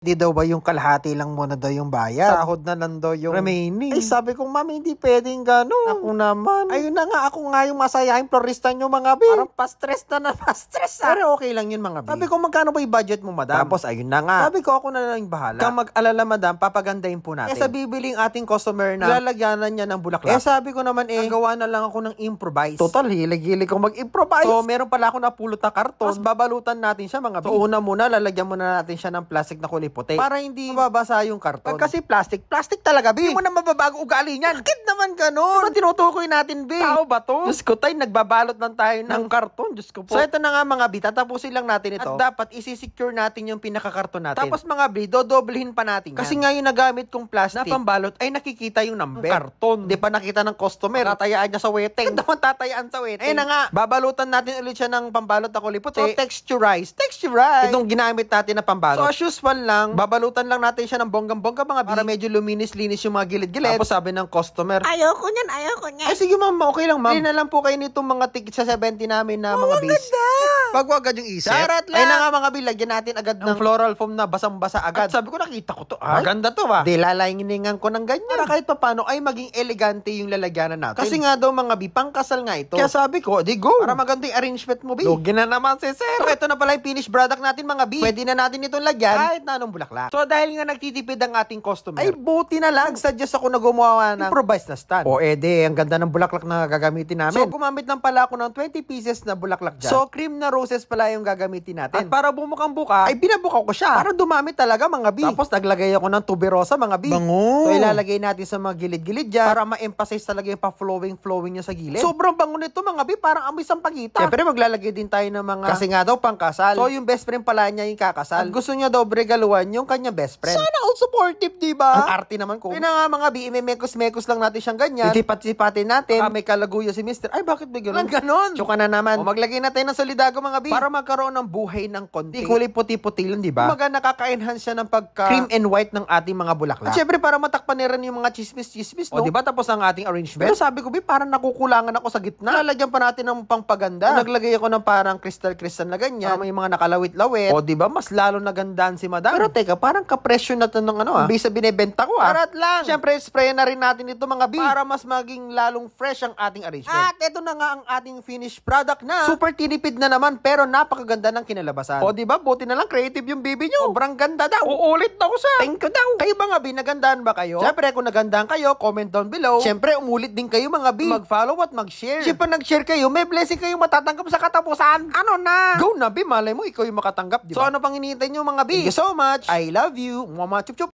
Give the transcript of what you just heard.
Di daw ba yung kalahati lang muna daw yung bayad? Sahod na lang daw yung remaining. Ay, sabi ko, mami, hindi pwedeng gano'n. Ako naman. Ayun na nga, ako nga yung masayahin florista nyo, mga bi. Parang pa-stress na pa-stress. Pero okay lang yun, mga bi. Sabi ko, magkano ba yung budget mo, madam? Tapos, ayun na nga. Sabi ko, ako na lang yung bahala. Kang mag-alala, madam, papagandahin po natin. Sa bibiling ating customer na lalagyanan niya ng bulaklak. Sabi ko naman, gawa na lang ako ng improvise. Total, hilig-hilig ko mag-improvise. So, meron pala ako napulot na karton. Tapos, babalutan natin siya, mga bi. So, una muna, lalagyan muna natin siya ng plastic na kulay puti para hindi mababasa yung karton. Kasi plastic talaga, bi. Hindi mo na mababago ugali niyan. Bakit naman ganun? Diba tinutukoy natin, bi? Tao ba to? Diyos ko, tay, nagbabalot lang tayo ng karton. Diyos ko po. So, ito na nga, mga bi, tatapusin lang natin ito. At dapat isi-secure natin yung pinakakarton natin. Tapos, mga bi, dodoblehin pa natin yan. Kasi nga yung nagamit kong plastic na pambalot ay nakikita yung number. Ang karton. Di pa nakita ng customer. Tatayaan niya sa weteng. Hindi naman tatayaan sa weteng. Ayun na nga, babalutan natin ulit siya ng pambalot na kulay puti. So, texturize. Itong ginamit natin na pambalot. So, as usual lang, babalutan lang natin siya ng bonggang-bongga, mga bi, para medyo luminis-linis yung mga gilid-gilid. Tapos sabi ng customer, ayoko niyan. Ay, sige ma'am, okay lang ma'am. Hindi na lang po kayo nitong mga ticket sa 70 namin na mga bis. Pag agad yung isip. Charot lang. Ayun na nga, mga bi, lagyan natin agad ng floral foam na basang-basa agad. At sabi ko, nakita ko to. Maganda to ba? Di lalayiningan ko ng ganyan. Para kahit paano ay maging elegante yung lalagyanan natin. Kasi nga daw, mga bi, pangkasal nga ito. Kaya sabi ko, di go. Para maganda yung arrangement mo, bi. Lugi na naman si sir. So, ito na pala yung finished product natin, mga bi. Pwede na natin itong lagyan kahit na anong bulaklak. So, dahil nga nagtitipid ang ating customer, ay buti na lang. Nag-suggest ako na gumawa ng improvise na stand. O ede, ang ganda ng bulaklak na gagamitin namin. So, gumamit lang pala ako ng 20 pieces na bulaklak dyan. So, cream na roses pala yung gagamitin natin. At para bumukang buka, ay binabuka ko siya. Para dumami talaga, mga bi. Tapos, naglagay ako ng tuberosa, mga bi. Bango. So, ilalagay natin sa mga gilid-gilid dyan para ma-emphasize talaga yung pa-flowing niya sa gilid. Sobrang bango nito, mga bi. Parang amoy sampagita. Siyempre, maglalagay din tayo ng mga, kasi nga daw, pangkasal. So, yung best friend pala niya yung kakasal. At gusto niya daw regaluhan yung kanya best friend. Sana all supportive, diba? Ang arte naman ko. Kaya nga, mga bi, mekos-mekos lang natin siyang ganyan. Itipat-sipatin natin. May kalaguyo si Mr. Ay, bakit ba gano'n? Ganon. Tsuka na naman. O, maglagay natin ng solidago, mga bi, para magkaroon ng buhay ng konti. Kulay puti-puti lang, diba? Kumaga, nakaka-enhance siya ng pagka cream and white ng ating mga bulaklak. At syempre, para matakpan na rin yung mga chismis, no? O, diba? Tapos ang ating arrangement. Pero sabi ko, bi, parang nakukulangan ako sa gitna. Lalagyan pa natin ng pangpaganda. Naglagay ako ng parang crystal na ganyan. May mga nakalawit-lawit. O, diba? Mas lalo nagandaan si madam. Pero teka, parang kapresyo na to ng bisa binibenta ko, Arat lang. Syempre, spray na rin natin ito, mga bi, para mas maging lalong fresh ang ating arrangement. At ito na nga ang ating finished product na super tinipid na naman, pero napakaganda ng kinalabasan. O, diba? Buti na lang creative yung bibi nyo. Sobrang ganda daw. Uulit daw sa. Thank you daw. Kayo ba, nga bi, nagandaan ba kayo? Syempre, kung nagandaan kayo, comment down below. Syempre, umulit din kayo, mga bi. Mag-follow at mag-share. Syempre, nag-share kayo, may blessing kayo matatanggap sa katapusan. Ano na? Go na, bi. Malay mo, ikaw yung makatanggap, diba? So, ano pang hinihintay nyo, mga bi? Thank you so much. I love you. Mama